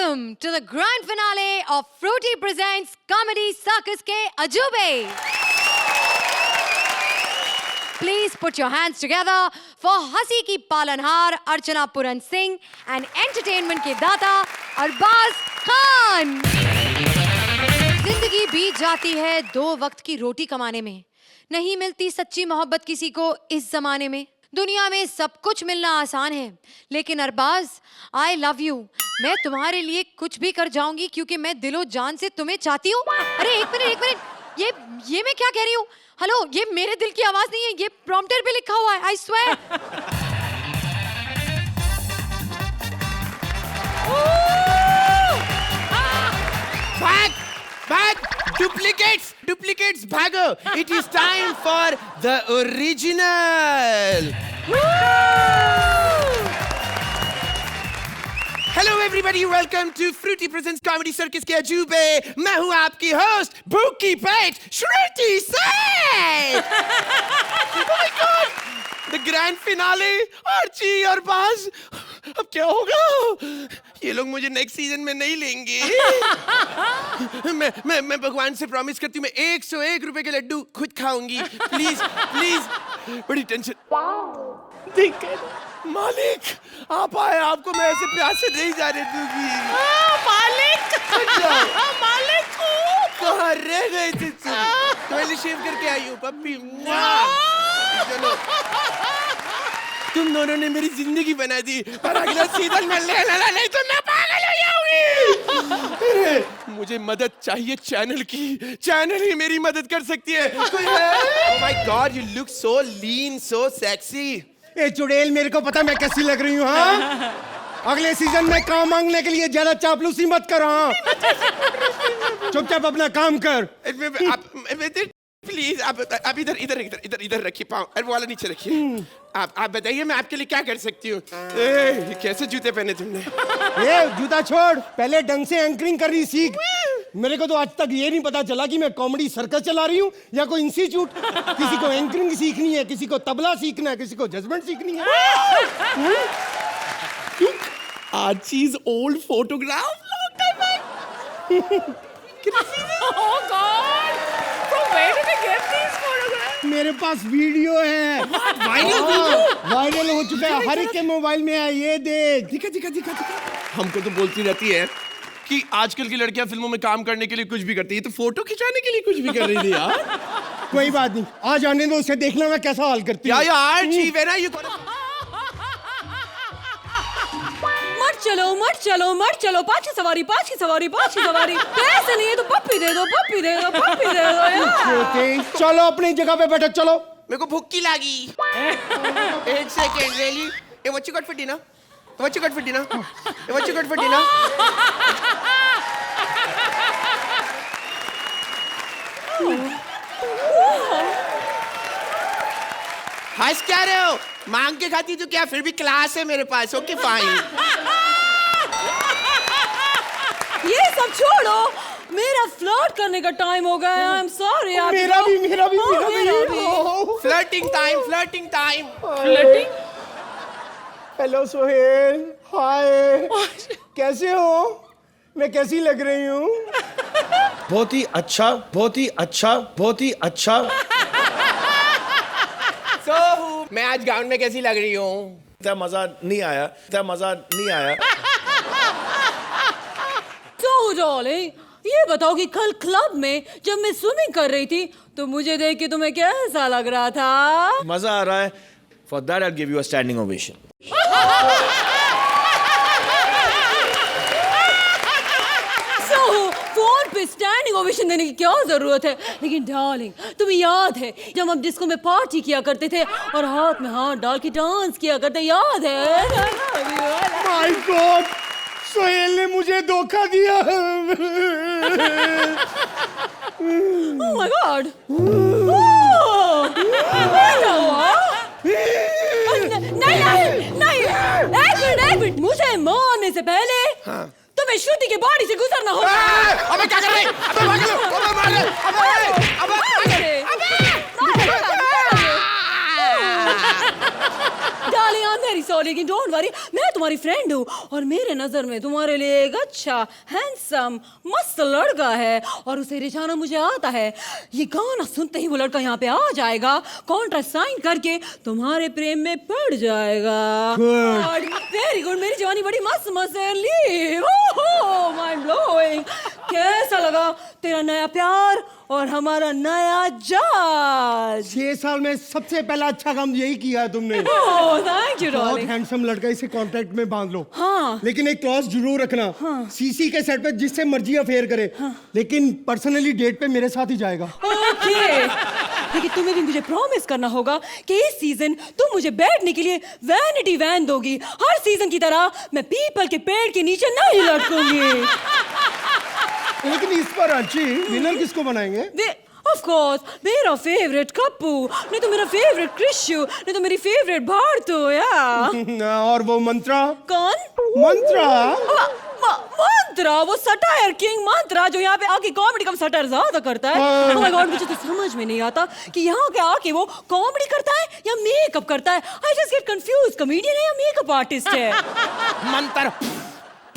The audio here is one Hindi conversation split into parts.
Welcome to the grand finale of Fruity Presents Comedy Circus के अजूबे. Please put your hands together for हंसी की पालनहार अर्चना पूरन सिंह and entertainment के दाता अरबाज खान. जिंदगी बीत जाती है दो वक्त की रोटी कमाने में. नहीं मिलती सच्ची मोहब्बत किसी को इस जमाने में. दुनिया में सब कुछ मिलना आसान है, लेकिन अरबाज आई लव यू. मैं तुम्हारे लिए कुछ भी कर जाऊंगी क्योंकि मैं दिलो जान से तुम्हें चाहती हूँ. अरे एक मिनट, ये मैं क्या कह रही हूँ? हेलो, ये मेरे दिल की आवाज नहीं है, ये प्रॉम्प्टर पे लिखा हुआ है. I swear. Back! Duplicates, भागो! It is time for the original! Hello everybody, welcome to Fruity Presents Comedy Circus के अजूबे. मैं हूँ आपकी होस्ट, भूखी पेट, श्रुति सेठ! Oh my God! The grand finale, Archie और बाज. अब क्या होगा? ये लोग मुझे नेक्स्ट सीजन में नहीं लेंगे. मैं भगवान से प्रॉमिस करती हूँ, मैं 101 रुपए के लड्डू खुद खाऊंगी. प्लीज. बड़ी टेंशन. ठीक है मालिक, आप आए, आपको मैं ऐसे प्यार से नहीं जाने दूंगी. मालिक कहाँ रह गए थे तुम? पहले शेव करके आई हूँ पप्पी. चलो, तुम दोनों ने मेरी जिंदगी बना दी, पर अगला सीजन में ले लेना, नहीं तो मैं पागल हो जाऊंगी. मुझे मदद चाहिए चैनल की. चैनल ही मेरी मदद कर सकती है. कोई है? Oh my God, you look so lean, so sexy. ए चुड़ैल, मेरे को पता मैं कैसी लग रही हूँ. हाँ, अगले सीजन में काम मांगने के लिए ज्यादा चापलूसी मत करो. चुपचाप अपना काम कर. प्लीज आप इधर रखिए पाँव. अरे वाला नीचे रखिए. आप बताइए मैं आपके लिए क्या कर सकती हूँ. कैसे जूते पहने तुमने? ये जूता छोड़, पहले ढंग से एंकरिंग करनी सीख. मेरे को तो आज तक ये नहीं पता चला कि मैं कॉमेडी सर्कस चला रही हूँ या कोई इंस्टीट्यूट. किसी को एंकरिंग सीखनी है, किसी को तबला सीखना है, किसी को जजमेंट सीखनी है. Archie's old photograph, long time back. Oh God! From where did they get these photographs? मेरे पास वीडियो है. वायरल हो चुका है, हर एक के मोबाइल में है. ये देख. दिखा. हमको तो बोलती रहती है कि आजकल की लड़कियां फिल्मों में काम करने के लिए कुछ भी करती है, तो फोटो खिंचाने के लिए कुछ भी कर रही थी यार. कोई बात नहीं, आज आने दो, उसे देखना मैं कैसा हाल करती हूँ. यार चीफ है ना ये. मत चलो. पाछी सवारी. पैसे नहीं है तो पप्पी दे दो यार. चलो अपनी जगह पे बैठो. चलो. मेरे को भूख की लगी. एक second. really? What you got for dinner? हंस क्या रहे हो? मांग के खाती तो क्या, फिर भी क्लास है मेरे पास. Okay fine. ये सब छोड़ो, मेरा फ्लर्ट करने का टाइम हो गया. I am sorry. मेरा भी. Flirting time. हेलो सोहेल. हाय. कैसे हो? मैं कैसी लग रही हूँ? बहुत ही अच्छा. मैं आज गाउन में कैसी लग रही हूँ? इतना मजा नहीं आया. तो डार्लिंग, ये बताओ कि कल क्लब में जब मैं स्विमिंग कर रही थी तो मुझे देख के तुम्हें कैसा लग रहा था? मजा आ रहा है. For that I'll give you a standing ovation. Phone पे स्टैंडिंग ओवेशन देने की क्या जरूरत है? लेकिन डार्लिंग, तुम्हें याद है जब हम डिस्को में पार्टी किया करते थे और हाथ में हाथ डाल के डांस किया करते, याद है? माय गॉड, सोहेल ने मुझे धोखा दिया. ओह माय गॉड. नहीं. एक मिनट. मुझे मारने से पहले तुम्हें श्रुति की बॉडी से गुजरना होगा. अबे क्या कर रही? अबे भाग लो. डार्लिंग, वेरी सॉरी, लेकिन डोंट वरी, मैं तुम्हारी फ्रेंड हूँ और मेरे नजर में तुम्हारे लिए एक अच्छा हैंडसम मस्त लड़का है और उसे रिझाना मुझे आता है। ये गाना सुनते ही वो लड़का यहाँ पे आ जाएगा, कॉन्ट्रैक्ट साइन करके तुम्हारे प्रेम में पड़ जाएगा। वेरी गुड, मेरी जवानी बड़ी मस्त मस्त है। Leave, mind blowing. कैसा लगा तेरा नया प्यार और हमारा नया जहाज? 6 साल में सबसे पहला अच्छा काम यही किया है तुमने। थैंक यू बहुत डार्लिंग। हैंडसम लड़का, इसे कॉन्ट्रैक्ट में बांध लो। हाँ। लेकिन एक क्लॉज जरूर रखना। सीसी के सेट पे जिससे मर्जी अफेयर करे, लेकिन पर्सनली डेट पे मेरे साथ ही जाएगा। ओके, लेकिन तुम्हें भी मुझे प्रॉमिस करना होगा कि इस सीजन तुम मुझे बैठने के लिए वैनिटी वैन दोगी। हर सीजन की तरह मैं पीपल के पेड़ के नीचे नहीं लटकूंगी। लेकिन इस पर आर्ची विनर किसको बनाएंगे? ऑफ कोर्स मेरा फेवरेट कप्पू, नहीं तो मेरा फेवरेट क्रिशु, नहीं तो मेरी फेवरेट भारतू। या और वो मंत्रा? कौन? मंत्रा? मंत्रा, वो सटायर किंग मंत्रा जो यहाँ पे आके कॉमेडी का सटायर ज्यादा करता है। ओह माय गॉड, मुझे तो समझ में नहीं आता कि यहाँ के आके वो कॉमेडी करता है या मेकअप करता है। I just get confuse, comedian है या मेकअप आर्टिस्ट है? मंत्र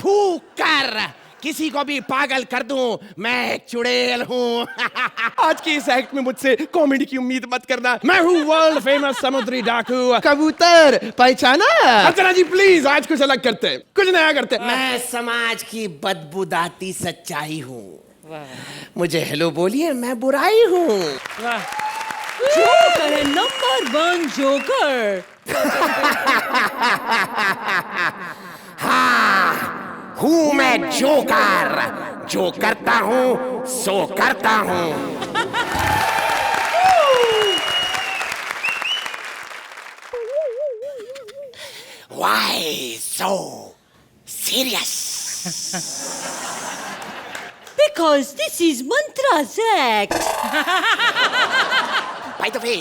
फूक कर किसी को भी पागल कर दूं, मैं एक चुड़ैल हूँ। आज की इस एक्ट में मुझसे कॉमेडी की उम्मीद मत करना। मैं हूँ वर्ल्ड फेमस समुद्री डाकू कबूतर, पहचाना? अर्चना जी प्लीज, आज कुछ अलग करते हैं, कुछ नया करते हैं। मैं समाज की बदबूदाती सच्चाई हूँ। मुझे हेलो बोलिए, मैं बुराई हूँ। जोकर है, नंबर 1 जोकर। हाँ, हूँ मैं जोकर, जो करता हूँ सो करता हूँ। Why so serious? Because this is Mantra's act. By the way,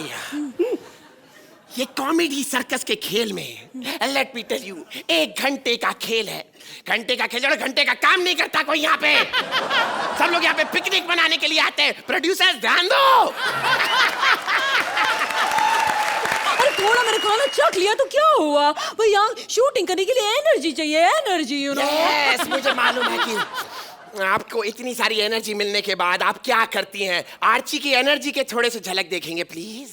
ये कॉमेडी सर्कस के खेल में लेट मी टेल यू, 1 घंटे का खेल है। घंटे का खेल और घंटे का काम नहीं करता कोई यहाँ पे। सब लोग यहाँ पे पिकनिक मनाने के लिए आते हैं। प्रोड्यूसर्स ध्यान दो। अरे थोड़ा मेरा खाना चख लिया तो क्या हुआ? भाई यहाँ शूटिंग करने के लिए एनर्जी चाहिए, एनर्जी, यू नो। यस, मुझे मालूम है कि आपको इतनी सारी एनर्जी मिलने के बाद आप क्या करती हैं। आर्ची की एनर्जी के थोड़े से झलक देखेंगे प्लीज।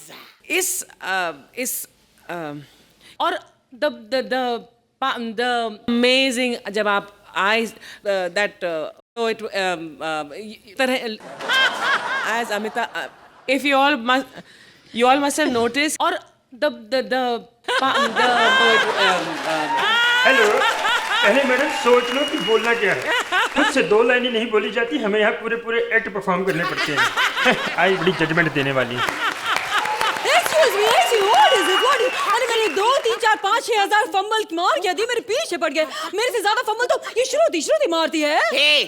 और the amazing जब आप eyes that so it तरह as Amita if you all must have noticed और the हेलो, पहले मैडम सोच लो कि बोलना क्या है। खुद से 2 लाइनें नहीं बोली जाती, हमें यहाँ पूरे एक्ट परफॉर्म करने पड़ते हैं। आई बड़ी जजमेंट देने वाली। Excuse me, what is it? What is? अरे मैंने 2, 3, 4, 5, 6 हजार फंबल मार गया थी, मेरे पीछे पड़ गए। मेरे से ज्यादा फंबल तो ये श्रुति मारती है।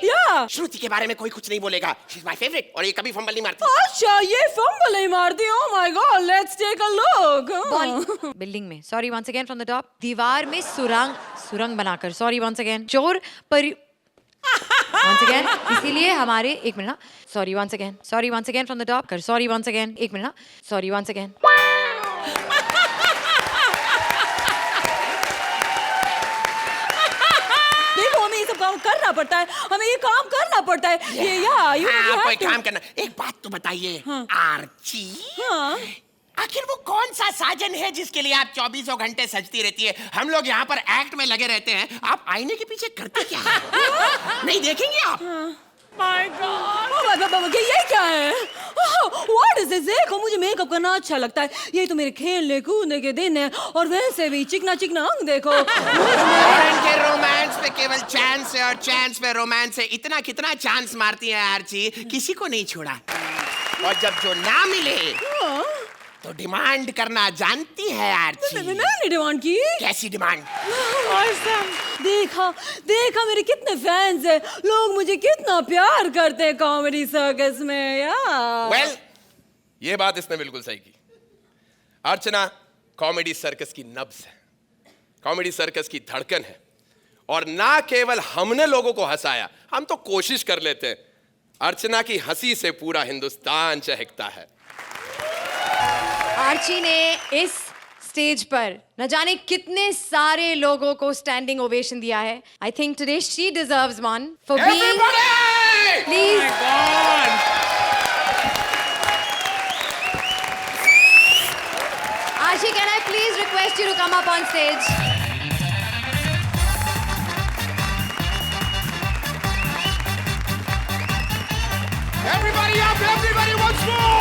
या श्रुति के बारे में कोई कुछ नहीं बोलेगा। शी इज माय फेवरेट और ये कभी फंबल नहीं मारती। अच्छा, ये फंबल नहीं मारती। Oh my God, let's take a look. Building में, sorry once again from the top. दीवार में सुरंग बनाकर, सॉरी वंस अगेन। चोर पर once again, इसीलिए हमारे 1 minute, sorry once again from the top कर, sorry once again 1 minute, sorry once again. देखो हमें ये सब काम करना पड़ता है, हमें ये काम करना पड़ता है। ये या कोई काम करना। एक बात तो बताइए, आर्ची, आखिर वो कौन सा साजन है जिसके लिए आप 24 घंटे सजती रहती है? हम लोग यहाँ पर एक्ट में लगे रहते हैं, आप आईने के पीछे करते क्या है? नहीं देखेंगे आप? माय गॉड, ये क्या है? What is this? देखो मुझे मेकअप करना अच्छा लगता है, ये तो मेरे खेलने कूदने के दिन है। और वैसे भी चिकना अंग देखो। इनके रोमांस पे केवल चांस है और चांस पे रोमांस है। इतना कितना चांस मारती है आर्ची, किसी को नहीं छोड़ा। और जब जो ना मिले तो डिमांड करना जानती है आर्ची। मैंने डिमांड की? कैसी डिमांड? देखा मेरे कितने फैंस हैं, लोग मुझे कितना प्यार करते हैं कॉमेडी सर्कस में यार। वेल, ये बात इसने बिल्कुल सही की। अर्चना कॉमेडी सर्कस की नब्ज है, कॉमेडी सर्कस की धड़कन है। और ना केवल हमने लोगों को हंसाया, हम तो कोशिश कर लेते हैं। अर्चना की हंसी से पूरा हिंदुस्तान चहकता है। आर्ची ने इस स्टेज पर न जाने कितने सारे लोगों को स्टैंडिंग ओवेशन दिया है. I think today she deserves one for being. Please Ashi, can I please request you to come up on stage? Everybody up, everybody once more!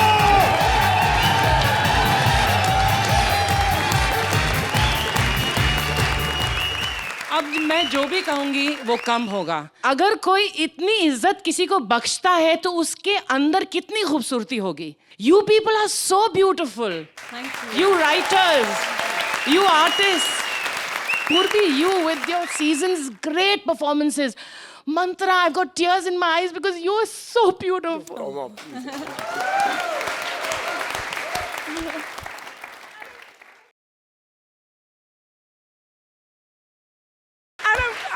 अब मैं जो भी कहूंगी वो कम होगा. अगर कोई इतनी इज्जत किसी को बख्शता है तो उसके अंदर कितनी खूबसूरती होगी. You people are so beautiful. Thank You writers, you artists, Purvi, you with your seasons, great performances. Mantra, I've got tears in my eyes because you are so beautiful.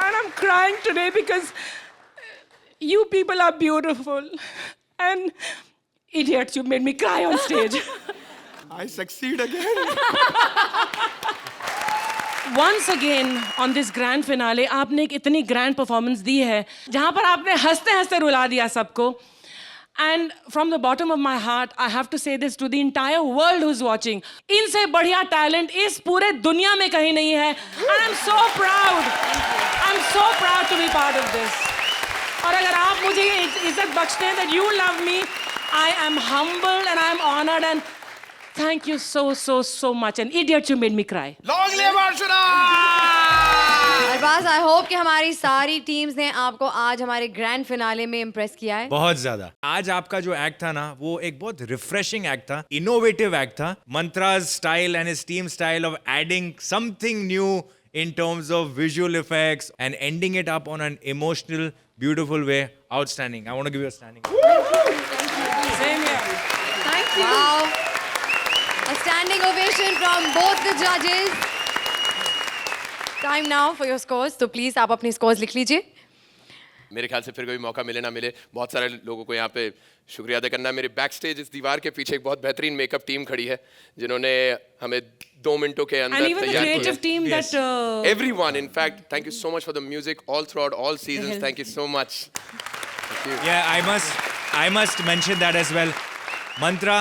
And I'm crying today because you people are beautiful. And idiots, you made me cry on stage. I succeed again. Once again on this grand finale आपने एक इतनी grand performance दी है जहाँ पर आपने हंसते हंसते रुला दिया सबको. And from the bottom of my heart, I have to say this to the entire world who's watching. इनसे बढ़िया talent इस पूरे दुनिया में कहीं नहीं है. And I'm so proud. I'm so proud to be part of this. और अगर आप मुझे ये इज्जत बख्शते हैं that you love me, I am humbled and I am honored and thank you so much. And idiot, you made me cry. Long live Archana! Arbaaz, I hope कि हमारी सारी टीम्स ने आपको आज हमारे ग्रैंड फिनाले में इम्प्रेस किया है. बहुत ज्यादा. आज आपका जो एक्ट था ना वो एक बहुत रिफ्रेशिंग एक्ट था, इनोवेटिव एक्ट था. Mantra's style and his team style of adding something new in terms of visual effects and ending it up on an emotional, beautiful way. Outstanding. I want to give you a standing. Same here. Thank you. Wow. A standing ovation from both the judges. Time now for your scores. So please आप अपनी scores लिख लीजिए. मेरे ख्याल से फिर कोई मौका मिले ना मिले, बहुत सारे लोगों को यहाँ पे शुक्रिया अदा करना है. मेरे बैक स्टेज इस दीवार के पीछे एक बहुत बेहतरीन मेकअप टीम खड़ी है जिन्होंने हमें 2 मिनटों के अंदर And even the तैयार creative किया. team that Everyone, in fact, thank you so much for the music all throughout all seasons. Thank you so much. Thank you. Yeah, I must mention that as well. Mantra,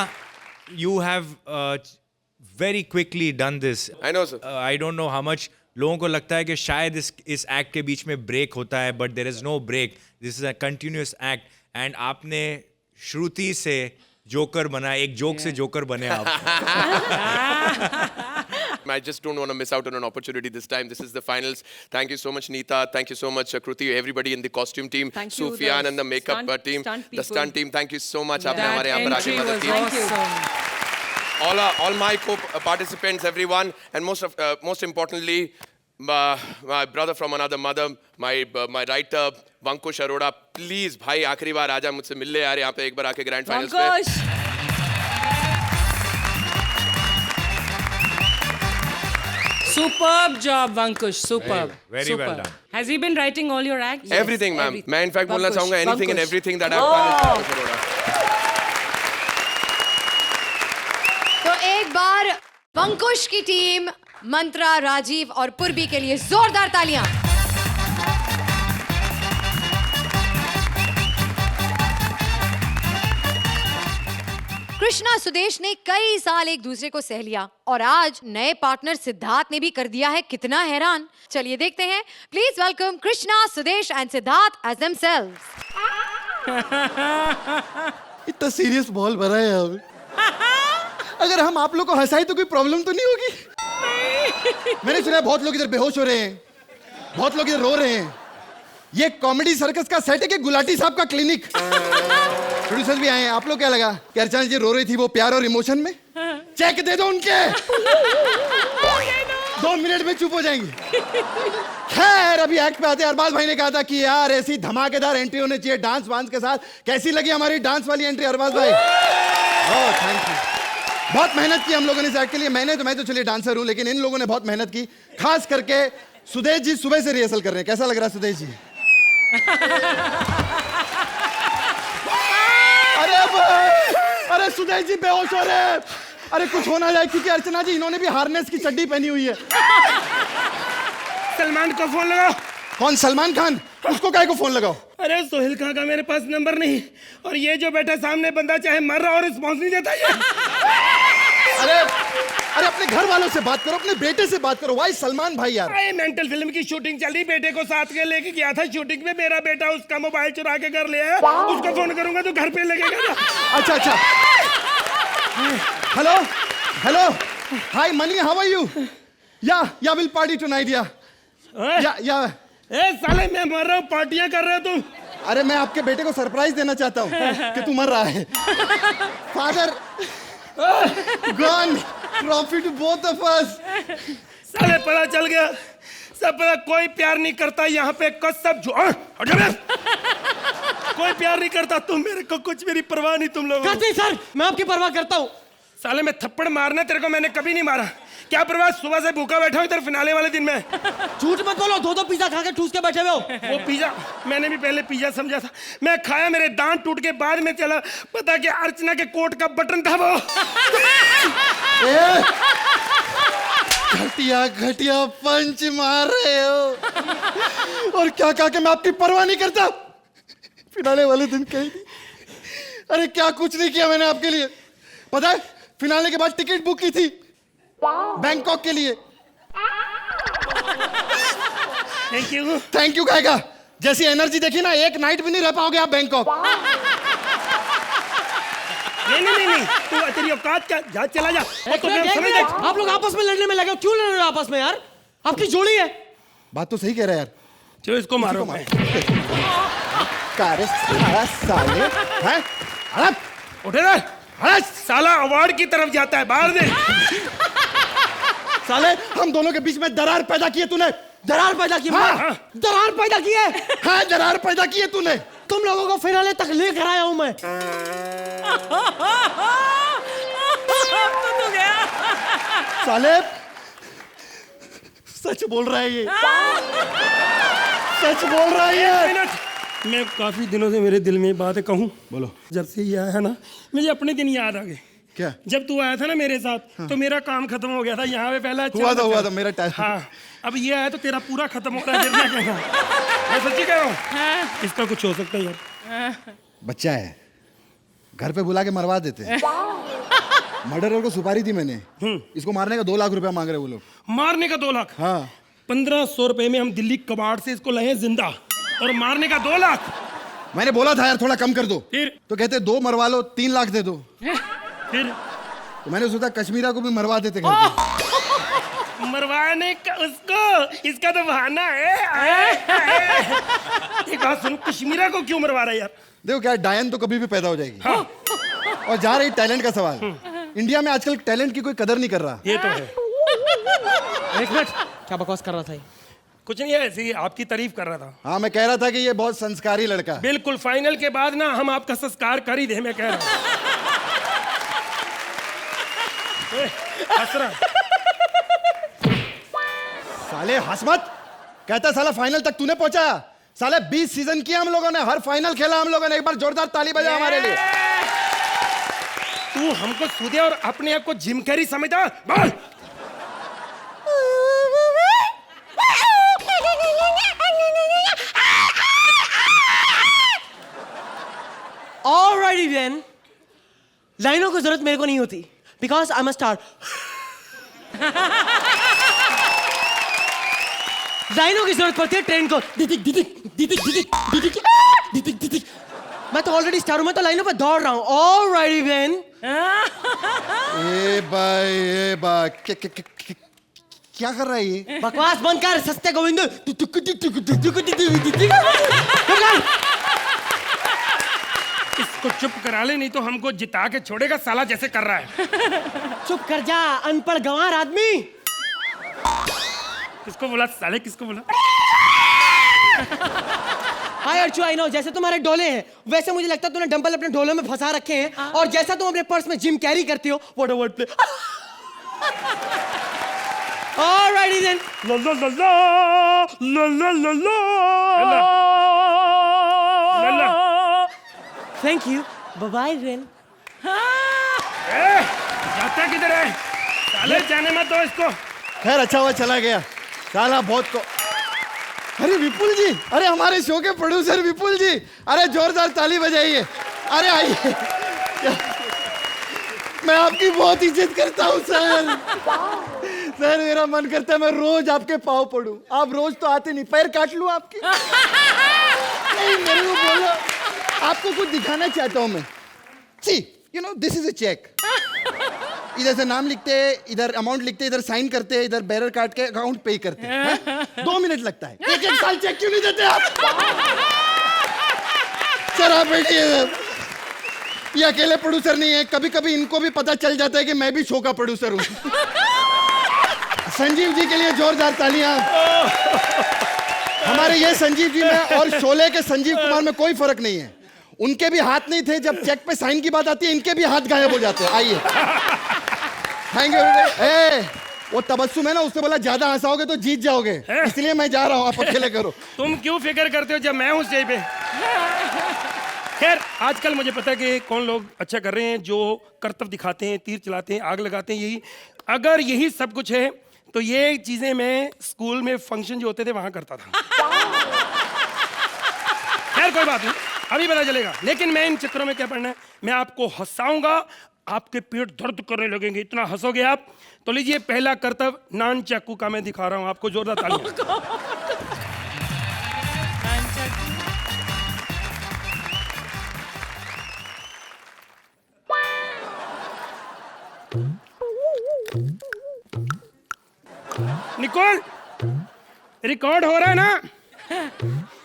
you have very quickly done this. I know, sir. I don't know how much लोगों को लगता है कि शायद इस एक्ट के बीच में ब्रेक होता है, but there is no break. This is a continuous act and आपने श्रुति से जोकर बना, एक जोक से जोकर बने आप. I just don't want to miss out on an opportunity this time. This is the finals. Thank you so much, Neeta. Thank you so much, Kruti. Everybody in the costume team. Thank you, Sufyan the and the makeup stunt- team. stunt The people. stunt team. Thank you so much. आपने that हमारे यहाँ पर आके entry मदद was की. Thank you. awesome. All my co-participants, everyone, and most importantly, my brother from another mother, my writer, Vankush Arora. Please, भाई आखिरी बार आजा मुझसे मिलने यार यहाँ पे एक बार आके ग्रैंड फाइनल्स पे. Vankush. Superb job, Vankush. Superb. Very well done. Has he been writing all your acts? Everything, ma'am. everything. मैं इनफैक्ट बोलना Vankush, चाहूँगा anything and Vankush. everything that I've done is Vankush Arora. तो एक बार पंकुश की टीम, मंत्रा, राजीव और पूर्वी के लिए जोरदार तालियां. कृष्णा सुदेश ने कई साल एक दूसरे को सह लिया और आज नए पार्टनर सिद्धार्थ ने भी कर दिया है कितना हैरान. चलिए देखते हैं. Please welcome Krishna, Sudesh and Siddharth as themselves. इतना सीरियस बॉल भरा है अब. अगर हम आप लोग को हंसाए तो कोई प्रॉब्लम तो नहीं होगी. मैंने सुना है बहुत लोग इधर बेहोश हो रहे हैं, बहुत लोग इधर रो रहे हैं. ये कॉमेडी सर्कस का सेट है कि गुलाटी साहब का क्लिनिक? प्रोड्यूसर भी आए हैं. आप लोग क्या लगा कि अर्चना जी रो रही थी वो प्यार और इमोशन में? चेक दे दो उनके. 2 मिनट में चुप हो जाएंगे. खैर अभी एक्ट पे आते हैं. अरबाज भाई ने कहा था कि यार ऐसी धमाकेदार एंट्री होनी चाहिए डांस वांस के साथ. कैसी लगी हमारी डांस वाली एंट्री अरबाज भाई? Oh thank you. बहुत मेहनत की हम लोगों ने इस एक्ट के लिए. मैं तो चलिए डांसर हूं, लेकिन इन लोगों ने बहुत मेहनत की. खास करके सुदेश जी सुबह से रिहर्सल कर रहे हैं. कैसा लग रहा है सुदेश जी? अरे सुदेश जी बेहोश हो रहे हैं. अरे कुछ हो ना जाए, क्योंकि अर्चना जी इन्होंने भी हार्नेस की चड्डी पहनी हुई है। सलमान को फोन लगाओ। कौन? सलमान खान? उसको काहे को फोन लगाओ? अरे सोहेल खान का मेरे पास नंबर नहीं, और ये जो बैठा सामने बंदा चाहे मर रहा और रिस्पॉन्स नहीं देता ये। अरे अरे अपने घर वालों से बात करो, अपने बेटे से बात करो। भाई सलमान भाई यार, अरे मेंटल फिल्म की शूटिंग चल रही, बेटे को साथ के लेके गया था शूटिंग में, मेरा बेटा उसका मोबाइल चुरा के कर लिया है, उसको फोन करूंगा तो घर पे लगेगा ना। अच्छा अच्छा। Hello hello, hi Mani, how are you? या विल पार्टी टुनाइट या ए साले मैं मर रहा हूँ, पार्टियां कर रहे हो तुम? अरे मैं आपके बेटे को सरप्राइज देना चाहता हूँ कि तू मर रहा है। Father gone, trophy to both of us. साले पता चल गया, सब पता, कोई प्यार नहीं करता यहाँ पे, कसम कोई प्यार नहीं करता। तुम मेरे को कुछ मेरी परवाह नहीं तुम लोगों को। सर मैं आपकी परवाह करता हूँ। साले मैं थप्पड़ मारना तेरे को मैंने कभी नहीं मारा। क्या परवाह, सुबह से भूखा बैठा हूँ इधर फिनाले वाले दिन में। झूठ मत बोलो, दो पिज्जा खा के ठूस के बैठे हुए हो। वो पिज्जा मैंने भी पहले पिज्जा समझा था, मैं खाया, मेरे दांत टूट के बाद में चला पता कि अर्चना के कोट का बटन था वो। घटिया घटिया पंच मार रहे हो, और क्या कहा कि मैं आपकी परवाह नहीं करता? फिनाले वाले दिन कही थी। अरे क्या कुछ नहीं किया मैंने आपके लिए, पता है? फिनाले के बाद टिकट बुक की थी बैंकॉक के लिए। Thank you. थैंक यू कहेगा, जैसी एनर्जी देखी ना, एक नाइट भी नहीं रह पाओगे आप बैंकॉक। नहीं, तू तेरी औकात क्या, जा चला जा। और तो मैं समझ आप लोग आपस में लड़ने में लगे हो, क्यों लड़ रहे हो आपस में यार? आपकी जोड़ी है। बात तो सही कह रहा है यार। चलो इसको मारो। साले हैं? उठे ना, साला अवार्ड की तरफ जाता है, बाहर दे। साले हम दोनों के बीच में दरार पैदा की है तूने। दरार पैदा की? हाँ। दरार पैदा की है? हाँ, दरार पैदा की है तूने। तुम लोगों को फिनाले तक लेकर आया हूं मैं। तो गया। साले सच बोल रहा है ये, सच बोल रहा है ये। मैं काफी दिनों से मेरे दिल में बात कहूँ। बोलो। जब से ये आया है ना, मुझे अपने दिन याद आ गए। क्या? जब तू आया था ना मेरे साथ, तो मेरा काम खत्म हो गया था यहाँ पे पहला। हुआ था मेरा टाइम। हाँ, अब ये आया तो तेरा पूरा खत्म हो रहा है। मैं सच्ची कह रहा हूँ, इसका कुछ हो सकता है यार। बच्चा है, घर पे बुला के मरवा देते हैं। मर्डरर को सुपारी दी मैंने, इसको मारने का 2 लाख रुपया मांग रहे वो लोग। मारने का 2 लाख? हाँ। 1500 रुपए में हम दिल्ली कबाड़ से इसको लाए जिंदा, और मारने का 2 लाख। मैंने बोला था यार थोड़ा कम कर दो, फिर तो कहते 2 मरवा लो, 3 लाख दे दो। फिर तो मैंने सोचा कश्मीरा को भी मरवा देते घर पे। मरवाने का उसको, इसका तो बहाना है। एक बात सुन, कश्मीरा को क्यों मरवा रहा है यार? देखो क्या, डायन तो कभी भी पैदा हो जाएगी। हाँ। और जहाँ रही टैलेंट का सवाल, इंडिया में आजकल टैलेंट की कोई कदर नहीं कर रहा। ये तो है। एक मिनट, क्या बकवास कर रहा था ये? कुछ नहीं है, ऐसे ही आपकी तारीफ कर रहा था। हाँ, मैं कह रहा था कि ये बहुत संस्कारी लड़का है। बिल्कुल, फाइनल के बाद ना हम आपका संस्कार कर ही दे, मैं कह रहा हूँ। हंस रहा। साले हंस मत, कहता साला फाइनल तक तूने पहुंचा। साले 20 सीजन किया हम लोगों ने, हर फाइनल खेला हम लोगों ने। एक बार जोरदार ताली बजा हमारे लिए। तू हमको सूदे और अपने आप को जिम कैरी समझता? बोल। Alrighty then, लाइनों की जरूरत मेरे को नहीं होती, because I'm a star. लाइनों की जरूरत पड़ती है ट्रेन को। दिदिक दिदिक दिदिक दिदिक दिदिक दिदिक दिदिक। मैं तो ऑलरेडी स्टार हूं, मैं तो लाइनों पे दौड़ रहा हूं। Alrighty then. ए भाई क्या कर रहा है ये? बकवास बंद कर, सस्ते गोविंद। इसको चुप करा ले, नहीं तो हमको जिता के छोड़ेगा साला, जैसे कर रहा है। चुप कर जा, अनपढ़ गंवार आदमी। किसको बोला साले, किसको बोला? हाय अर्चू, आई नो, जैसे तुम्हारे डोले हैं वैसे मुझे लगता है तूने डंबल अपने डोले में फंसा रखे हैं, और जैसा तुम अपने पर्स में जिम कैरी करती हो, what a word play. Alrighty then. ला ला ला ला ला ला ला ला ला। Thank you. Bye bye then. जा कुत्ता किधर है? साले जाने मत दो इसको। खैर अच्छा हुआ चला गया, साला बहुत को। अरे विपुल जी, अरे हमारे शो के प्रोड्यूसर विपुल जी, अरे जोरदार ताली बजाइए। अरे आइए, मैं आपकी बहुत इज्जत करता हूँ सर। सर मेरा मन करता है मैं रोज आपके पाँव पड़ूं। आप रोज तो आते नहीं, पैर काट लूं आपकी। नहीं मेरे को बोलो, आपको कुछ दिखाना चाहता हूं मैं। See you know this is a check. इधर से नाम लिखते हैं, इधर अमाउंट लिखते हैं, इधर साइन करते हैं, इधर बैरर काट के अकाउंट पे करते हैं। 2 मिनट लगता है। एक साल चेक क्यों नहीं देते आप? सर आप बैठिए सर, ये अकेले प्रोड्यूसर नहीं है, कभी कभी इनको भी पता चल जाता है कि मैं भी शो का प्रोड्यूसर हूँ। संजीव जी के लिए जोरदार तालियां। हमारे ये संजीव जी में और शोले के संजीव कुमार में कोई फर्क नहीं है। उनके भी हाथ नहीं थे, जब चेक पे साइन की बात आती है इनके भी हाथ गायब हो जाते हैं। आइए, थैंक यू। वो तबस्सुम है ना, उससे बोला ज्यादा हंसाओगे तो जीत जाओगे, इसलिए मैं जा रहा हूँ, आप अकेले करो। तुम क्यों फिक्र करते हो जब मैं हूँ स्टेज पे? खैर आजकल मुझे पता है कि कौन लोग अच्छा कर रहे हैं, जो करतब दिखाते हैं, तीर चलाते हैं, आग लगाते हैं। यही अगर यही सब कुछ है तो ये चीजें मैं स्कूल में फंक्शन जो होते थे वहां करता था। खैर कोई बात नहीं, अभी पता चलेगा। लेकिन मैं इन चित्रों में क्या पढ़ना है, मैं आपको हंसाऊंगा, आपके पेट दर्द करने लगेंगे, इतना हंसोगे आप। तो लीजिए पहला करतब नान चाकू का मैं दिखा रहा हूं आपको, जोरदार तालियां। निकोल, रिकॉर्ड हो रहा है ना,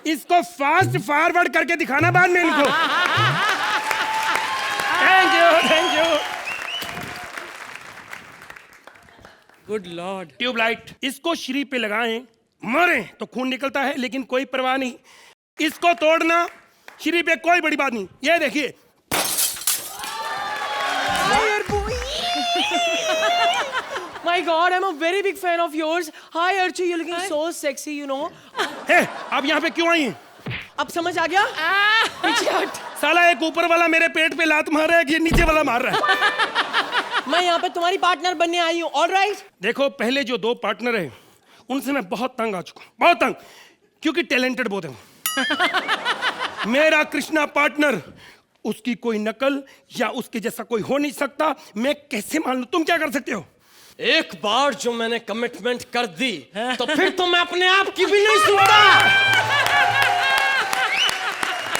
इसको फास्ट फॉरवर्ड करके दिखाना बाद में इनको। Thank you, thank you. Good lord. Tubelight, इसको शरीर पे लगाएं, मरे तो खून निकलता है लेकिन कोई परवाह नहीं। इसको तोड़ना शरीर पे कोई बड़ी बात नहीं। ये देखिए, My God, I'm a very big fan of yours. Hi Archie, you're looking so sexy, you know. हे, आप यहाँ पे क्यों आई हैं? अब समझ आ गया? पीछे हट। साला एक ऊपर वाला मेरे पेट पे लात मार रहा है कि नीचे वाला मार रहा है? मैं यहाँ पे तुम्हारी पार्टनर बनने आई हूँ, all right? देखो पहले जो 2 पार्टनर है उनसे मैं बहुत तंग आ चुका हूँ, बहुत तंग, क्योंकि टैलेंटेड बहुत है। मेरा कृष्णा पार्टनर, उसकी कोई नकल या उसके जैसा कोई हो नहीं सकता। मैं कैसे मान लूं? तुम क्या कर सकते हो? एक बार जो मैंने कमिटमेंट कर दी तो फिर तो मैं अपने आप की भी नहीं सुनता।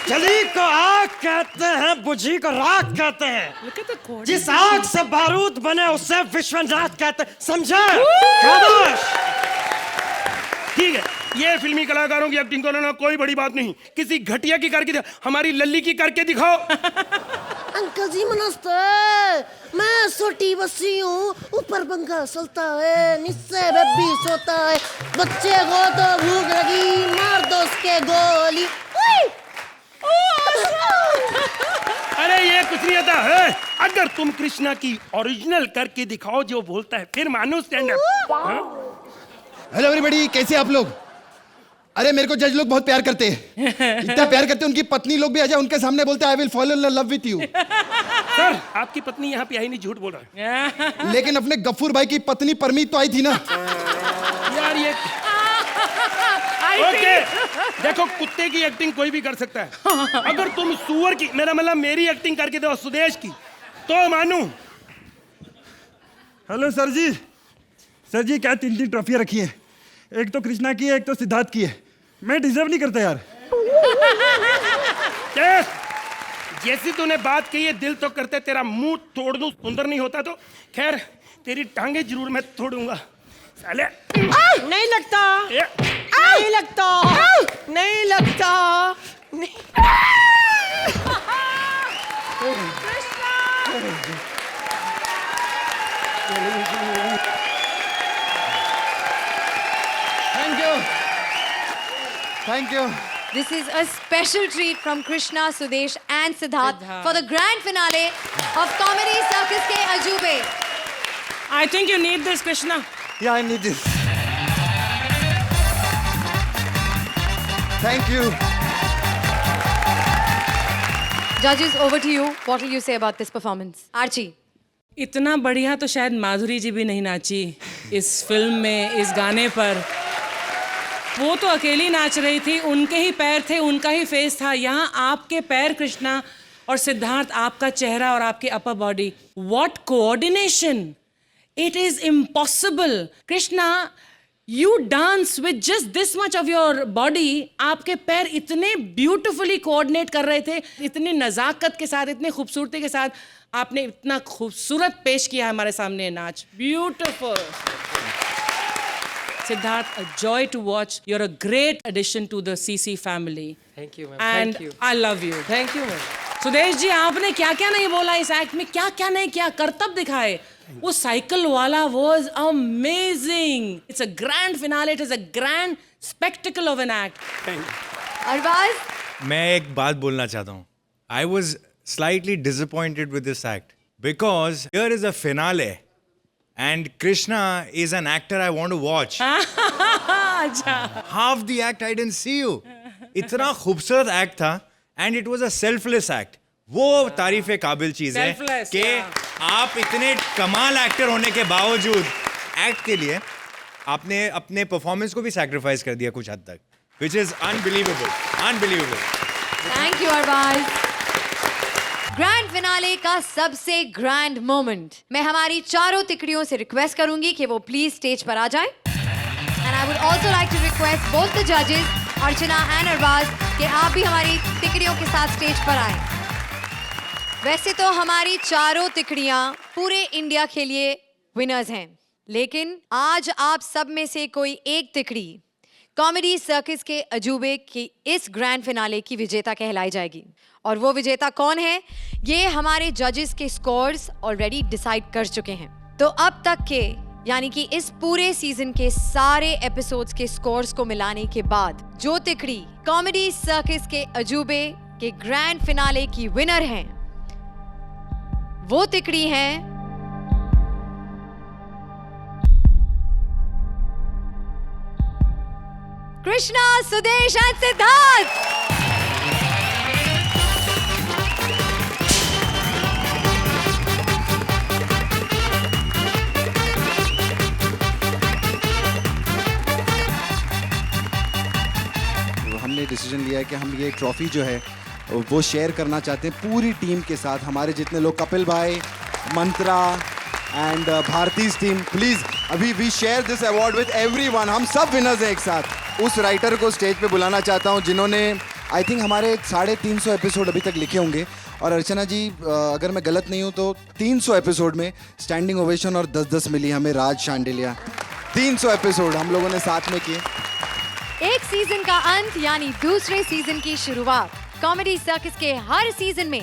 जली को आग कहते हैं, बुझी को राख कहते हैं, जिस आग से बारूद बने उसे विश्वनाथ कहते हैं, समझे? शाबाश। ठीक है, ये फिल्मी कलाकारों की एक्टिंग करना कोई बड़ी बात नहीं, किसी घटिया की करके हमारी लल्ली की करके दिखाओ। अंकल जी नमस्ते, मैं छोटी बच्ची हूँ, ऊपर पंखा चलता है, नीचे बेबी सोता है, बच्चे को तो भूख लगी, मार दो उसके गोली। अरे ये कुछ नहीं आता है। अगर तुम कृष्णा की ओरिजिनल करके दिखाओ जो बोलता है, फिर मानो स्टैंड अप। हेलो एवरीबॉडी, कैसे आप लोग? अरे मेरे को जज लोग बहुत प्यार करते हैं, इतना प्यार करते हैं उनकी पत्नी लोग भी आ जाए उनके सामने बोलते हैं I will fall in love with you. Sir आपकी पत्नी यहाँ पे आई नहीं, झूठ बोल रहा है। लेकिन अपने गफ्फूर भाई की पत्नी परमीत तो आई थी ना। यार ये ओके, देखो कुत्ते की एक्टिंग कोई भी कर सकता है। अगर तुम सुअर की, मेरा मतलब मेरी एक्टिंग करके दो सुदेश की, तो मानू। हेलो सर जी। सर जी क्या 3 ट्रॉफियां रखी है, एक तो कृष्णा की है, एक तो सिद्धार्थ की है। मैं डिजर्व नहीं करता यार। जैसी तूने बात कही है, दिल तो करते तेरा मुंह तोड़ दूं, सुंदर नहीं होता तो। खैर तेरी टांगे जरूर मैं तोड़ूंगा साले। नहीं लगता, नहीं लगता, नहीं लगता, नहीं। Thank you. This is a special treat from Krishna, Sudesh and Siddharth for the grand finale of Comedy Circus ke Ajube. I think you need this, Krishna. Yeah, I need this. Thank you. Judges, over to you. What will you say about this performance? Archie. इतना बढ़िया तो शायद माधुरी जी भी नहीं नाची इस फिल्म में, इस गाने पर। वो तो अकेली नाच रही थी, उनके ही पैर थे, उनका ही फेस था। यहाँ आपके पैर कृष्णा और सिद्धार्थ, आपका चेहरा और आपकी upper body, what coordination! It is impossible. Krishna, you dance with just this much of your body. आपके पैर इतने ब्यूटिफुली कोऑर्डिनेट कर रहे थे, इतनी नजाकत के साथ, इतनी खूबसूरती के साथ आपने इतना खूबसूरत पेश किया हमारे सामने नाच। Beautiful. Siddharth, a joy to watch. You're a great addition to the CC family. Thank you, ma'am. And Thank you. I love you. Thank you, ma'am. Sudesh ji, आपने क्या क्या नहीं बोला इस एक्ट में, क्या क्या नहीं किया, करतब दिखाए। वो साइकिल वाला was amazing. It's a grand finale. It is a grand spectacle of an act. Arbaaz, मैं एक बात बोलना चाहता हूँ. I was slightly disappointed with this act because here is a finale and Krishna is an actor I want to watch. अच्छा। Half the act I didn't see you. इतना खूबसूरत एक्ट था and it was a selfless act. वो तारीफ़े काबिल चीज़ है Selfless, कि आप इतने कमाल एक्टर होने के बावजूद एक्ट के लिए आपने अपने परफॉर्मेंस को भी सैक्रिफाइस कर दिया कुछ हद तक, which is unbelievable, unbelievable. Thank you Arbaaz. Grand finale का सबसे ग्रैंड मोमेंट, मैं हमारी चारों तिकड़ियों से रिक्वेस्ट करूंगी कि वो प्लीज स्टेज पर आ जाएं। And I would also like to request both the जजेस, अर्चना एंड अरबाज, कि आप भी हमारी तिकड़ियों के साथ स्टेज पर आएं। वैसे तो हमारी चारों तिकड़ियां पूरे इंडिया के लिए विनर्स हैं, लेकिन आज आप सब में से कोई एक तिकड़ी कॉमेडी सर्कस के अजूबे की इस ग्रैंड फिनाले की विजेता कहलाई जाएगी। और वो विजेता कौन है, ये हमारे जजेस के स्कोर्स ऑलरेडी डिसाइड कर चुके हैं। तो अब तक के, यानी कि इस पूरे सीजन के सारे एपिसोड्स के स्कोर्स को मिलाने के बाद जो तिकड़ी कॉमेडी सर्कस के अजूबे के ग्रैंड फिनाले की विनर हैं, वो तिकड़ी हैं कृष्णा, सुदेश एंड सिद्धार्थ। हमने डिसीजन लिया है कि हम ये ट्रॉफी जो है वो शेयर करना चाहते हैं पूरी टीम के साथ। हमारे जितने लोग, कपिल भाई, Mantra and Bharti's team, please अभी we share this award with everyone. हम सब विनर्स हैं एक साथ। उस राइटर को स्टेज पे बुलाना चाहता हूँ जिन्होंने आई थिंक हमारे 350 एपिसोड अभी तक लिखे होंगे। और अर्चना जी, अगर मैं गलत नहीं हूँ तो 300 एपिसोड में स्टैंडिंग ओवेशन और 10-10 मिली हमें। राज शांडिलिया, 300 एपिसोड हम लोगों ने साथ में किए। एक सीजन का अंत यानी दूसरे सीजन की शुरुआत। कॉमेडी सर्कस के हर सीजन में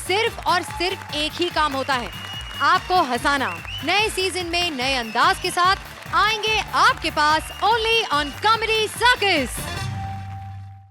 सिर्फ और सिर्फ एक ही काम होता है, आपको हंसाना। नए सीजन में नए अंदाज के साथ आएंगे आपके पास ओनली ऑन कॉमेडी सर्कस।